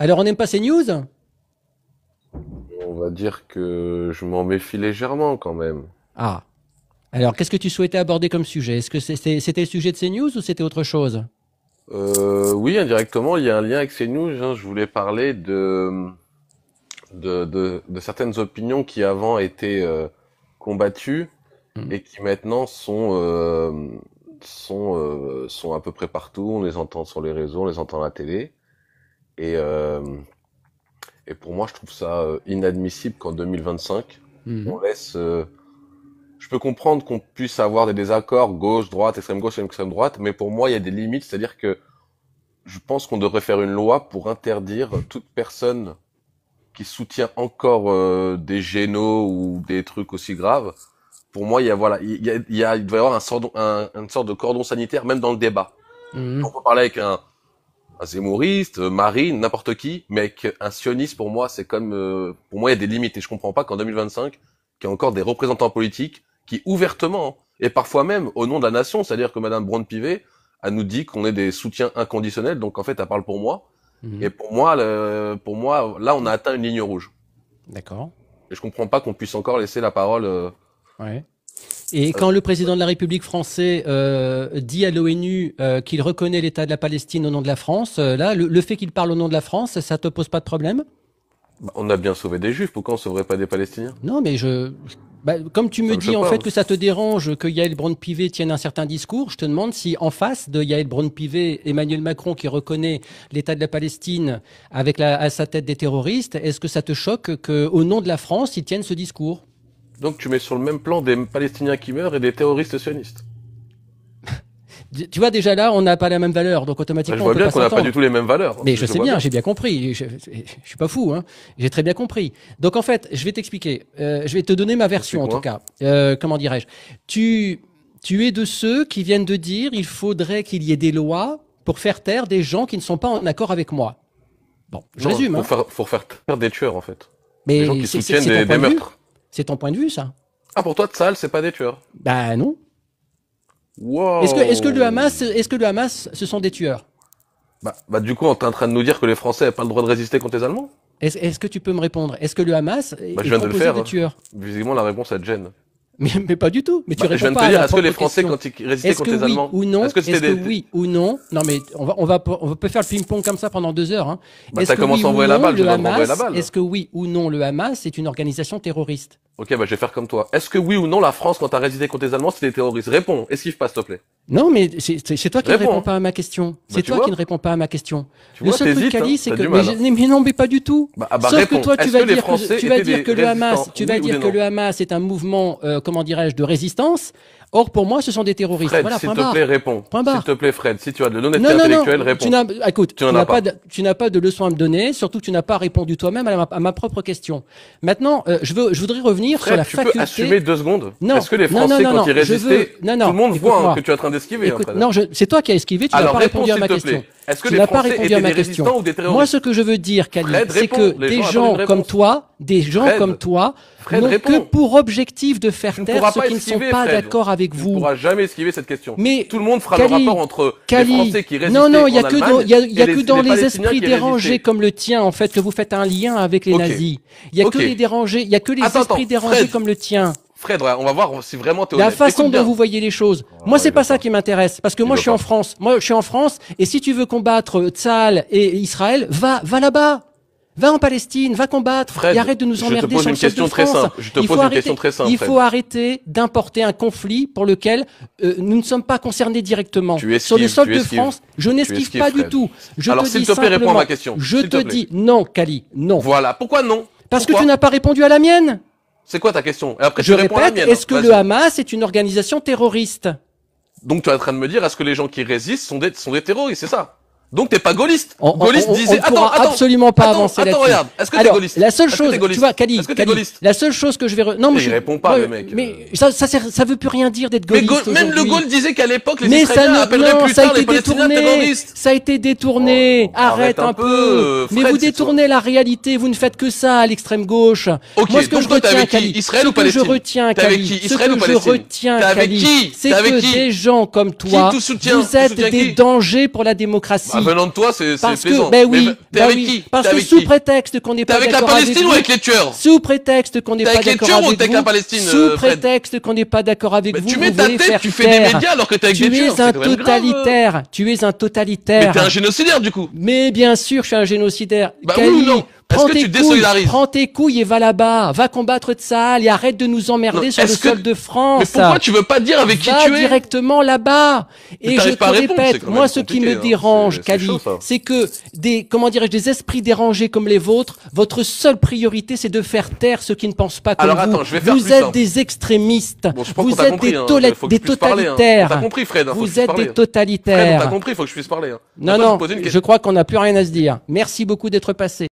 Alors, on n'aime pas ces news? On va dire que je m'en méfie légèrement quand même. Ah. Alors, qu'est-ce que tu souhaitais aborder comme sujet? Est-ce que c'était le sujet de ces news ou c'était autre chose? Oui, indirectement, il y a un lien avec ces news, hein. Je voulais parler de certaines opinions qui avant étaient combattues Hmm. et qui maintenant sont à peu près partout. On les entend sur les réseaux, on les entend à la télé. Et, euh, et pour moi, je trouve ça inadmissible qu'en 2025, Mhm. on laisse... je peux comprendre qu'on puisse avoir des désaccords, gauche, gauche, extrême droite, mais pour moi, il y a des limites. C'est-à-dire que je pense qu'on devrait faire une loi pour interdire toute personne qui soutient encore des génos ou des trucs aussi graves. Pour moi, il y a voilà, il doit y avoir une sorte de cordon sanitaire même dans le débat. On Mhm. peut parler avec un zémouriste, Marine, n'importe qui, mais avec un sioniste, pour moi, c'est comme pour moi, il y a des limites et je comprends pas qu'en 2025, qu'il y ait encore des représentants politiques qui ouvertement et parfois même au nom de la nation, c'est-à-dire que Madame Braun-Pivet, elle nous dit qu'on est des soutiens inconditionnels, donc en fait, elle parle pour moi. Et Mhm. pour moi, là, on a atteint une ligne rouge. D'accord. Et je comprends pas qu'on puisse encore laisser la parole. Ouais. Et Euh, quand le président de la République français dit à l'ONU qu'il reconnaît l'État de la Palestine au nom de la France, là, le fait qu'il parle au nom de la France, ça te pose pas de problème? on a bien sauvé des Juifs, pourquoi on sauverait pas des Palestiniens? Non, mais bah, comme tu Ça me me dis choque en pas, fait hein. que ça te dérange que Yael Braun-Pivet tienne un certain discours, je te demande si en face de Yael Braun-Pivet, Emmanuel Macron qui reconnaît l'État de la Palestine avec à sa tête des terroristes, est-ce que ça te choque que, au nom de la France, il tienne ce discours? Donc tu mets sur le même plan des Palestiniens qui meurent et des terroristes sionistes. Tu vois, déjà là, on n'a pas la même valeur, donc Ben, je automatiquement, on vois peut bien pas qu'on n'a pas du s'entendre. tout les mêmes valeurs, hein. Mais je Je sais vois bien, bien. j'ai bien compris. Je suis pas fou, hein. J'ai très bien compris. Donc en fait, je vais t'expliquer. Je vais te donner ma version en tout Explique-moi. cas. Comment dirais-je? Tu, tu es de ceux qui viennent de dire il faudrait qu'il y ait des lois pour faire taire des gens qui ne sont pas en accord avec moi. Bon, je Non, résume, hein. faut faire taire des tueurs en fait. Des gens Mais qui soutiennent c'est ton des point de vue. meurtres. C'est ton point de vue, ça. Ah, pour toi, Tsahal, c'est pas des tueurs. Bah non. Wow. Est-ce que le Hamas, ce sont des tueurs? Bah, du coup, t'es en train de nous dire que les Français n'ont pas le droit de résister contre les Allemands? Est-ce que tu peux me répondre? Est-ce que le Hamas Bah, je est viens de le composé faire, de hein. tueurs? Visiblement, la réponse, elle te gêne. Mais pas du tout. Mais tu Bah, je réponds viens de pas te à dire, ma est-ce que les propre Français, question. quand ils résistaient Est-ce que contre les oui Allemands, ou non? est-ce que c'était Est-ce que oui ou non? Non, mais on peut faire le ping-pong comme ça pendant 2 heures, hein. bah, Est-ce t'as que oui commencé à ou envoyer la non, balle, je le dois te renvoyer la Hamas, balle. est-ce que oui ou non, le Hamas est une organisation terroriste? Ok, bah, je vais faire comme toi. Est-ce que oui ou non, la France, quand t'as résisté contre les Allemands, c'était des terroristes? Réponds. Esquive pas, s'il te plaît. Non, mais c'est toi qui ne Réponds, réponds hein. pas à ma question. Bah, C'est tu toi qui vois? ne réponds pas à ma question. Tu Le vois, seul truc, t'hésites, hein. Kali, c'est T'as que du mal, hein. mais non, mais pas du tout. Bah, Sauf que réponds. toi, Est-ce que les Français tu vas étaient dire que des le Hamas, résistants? Oui ou des non? Le Hamas est un mouvement, comment dirais-je, de résistance. Or, pour moi, ce sont des terroristes. Fred, Voilà, s'il point te plaît, barre. réponds. Point S'il barre. te plaît, Fred, si tu as de l'honnêteté Non, non, non. intellectuelle, réponds. Écoute, Tu n'en as pas. tu n'as pas de leçon à me donner. Surtout, tu n'as pas répondu toi-même à ma propre question. Maintenant, je voudrais revenir sur Fred, la tu peux assumer faculté. 2 secondes? Non, Est-ce que les non, non, Français, non, quand non. ils résistaient, Non, tout non. le monde voit hein, Écoute-moi. que tu es en train d'esquiver, hein, Écoute, Fred. non, c'est toi qui as esquivé. Tu n'as Alors pas réponds, répondu à s'il ma te question. plaît. Est-ce que Tu les n'as pas Français répondu à étaient ma des question. résistants ou des Moi, terroristes? ce que je veux dire, Kali, Fred, c'est que réponds. Les gens attendent une réponse. des gens comme Fred, toi, Fred, n'ont que réponds. pour objectif de faire Tu ne taire pourras ceux pas qui ne sont esquiver, pas Fred. d'accord avec Tu ne vous. pourras jamais esquiver cette question. Mais Tout le monde fera le Kali, rapport entre les Kali, Français qui résistaient non, non, il y a en Allemagne il y a et que dans les les Palestiniens esprits qui dérangés résistaient. comme le tien, en fait, que vous faites un lien avec les Ok, nazis. Il y a que ok. les dérangés, il y a que les Attends, esprits dérangés Fred. comme le tien. Fred, on va voir si vraiment t'es La honnête. façon Écoute dont bien. vous voyez les choses. Oh, Moi, c'est il pas veut ça pas. qui m'intéresse, parce que Il moi, veut je suis en pas. France. Moi, je suis en France, et si tu veux combattre Tsahal et Israël, va là-bas. Va en Palestine, va combattre, Fred, et arrête de nous je te emmerder pose sur une le sol de question très France. simple. Je te Il pose faut une arrêter, question très simple, il Fred. faut arrêter d'importer un conflit pour lequel nous ne sommes pas concernés directement. Tu Sur le esquives, sol tu de esquives. France, je Tu n'esquive esquives, pas du Fred. tout. Je Alors, te s'il dis te plaît, réponds à simplement, ma question. je S'il te te plaît. dis non, Kali, non. Voilà. Pourquoi non? Parce que Pourquoi tu n'as pas répondu à la mienne. C'est quoi ta question? Et après, Je tu réponds à la répète, mienne. est-ce que Vas-y. le Hamas est une organisation terroriste? Donc, tu es en train de me dire, est-ce que les gens qui résistent sont des terroristes, c'est ça? Donc, t'es pas gaulliste. On Gaulliste disait, ne pourra absolument pas avancer là-dessus. regarde. Est-ce que t'es Alors, gaulliste? la seule Est-ce que t'es chose, tu gaulliste? vois, Kali, Est-ce que t'es Kali, gaulliste? la seule chose que je vais... Non, mais Mais il répond pas, le mec. Mais ça veut plus rien dire d'être Mais gaulliste Même le aujourd'hui. Gaulle disait qu'à l'époque, les Mais ça Israéliens ne, appelleraient non, plus ça a tard les été Palestiniens détourné. terroristes. Ça a été détourné. Oh, Arrête un peu. Mais Fred, vous c'est détournez la réalité. Vous ne faites que ça à l'extrême gauche. Ok, Moi, ce que donc je toi, t'es retiens, avec qui? Kali, Israël ce ou que je Palestine? retiens, T'es avec Kali, qui? ce Israël ou que je Palestine? retiens, T'es avec Kali, qui? c'est T'es avec que qui? des gens comme toi, te soutient? vous Tu êtes soutiens des qui? dangers pour la démocratie. venant de toi, c'est Parce plaisant. que, ben oui, Mais t'es ben avec oui. qui? Parce T'es que avec sous qui? prétexte qu'on n'est T'es pas avec la d'accord avec Palestine ou vous, avec les Turcs? sous prétexte qu'on n'est T'es pas avec les d'accord Turcs ou avec t'es avec la vous, Palestine, sous Fred? prétexte qu'on n'est pas d'accord avec vous, Tu vous mets ta voulez tête, faire tu fais des taire. médias alors que t'es avec des Tu Turcs, es c'est un quand même grave. totalitaire. Tu es un Mais totalitaire. t'es un génocidaire du coup. Mais bien sûr, je suis un génocidaire. Bah oui Kali, ou non? Est-ce prends que tes tu te couilles, désolidarises? prends tes couilles et va là-bas. Va combattre Tsahal et arrête de nous emmerder Non, sur le est-ce que- sol de France. Mais pourquoi tu veux pas dire avec qui Va tu es? directement là-bas. Mais Et je t'arrives te pas à répondre, c'est répète, quand moi, même ce qui compliqué, me hein. dérange, C'est Kali, chaud, ça. c'est que des esprits dérangés comme les vôtres, votre seule priorité, c'est de faire taire ceux qui ne pensent pas comme Alors, vous. attends, je vais faire Vous plus êtes simple. des extrémistes. Bon, je pense Vous qu'on t'a êtes compris, des, hein. tola- Faut que des je puisse parler, hein. totalitaires. T'as compris, Fred, hein, faut que je Vous puisse êtes parler. des Fred, on totalitaires. t'a compris, faut que je puisse parler, hein. Non, Après, je non, posais une je question. crois qu'on n'a plus rien à se dire. Merci beaucoup d'être passé.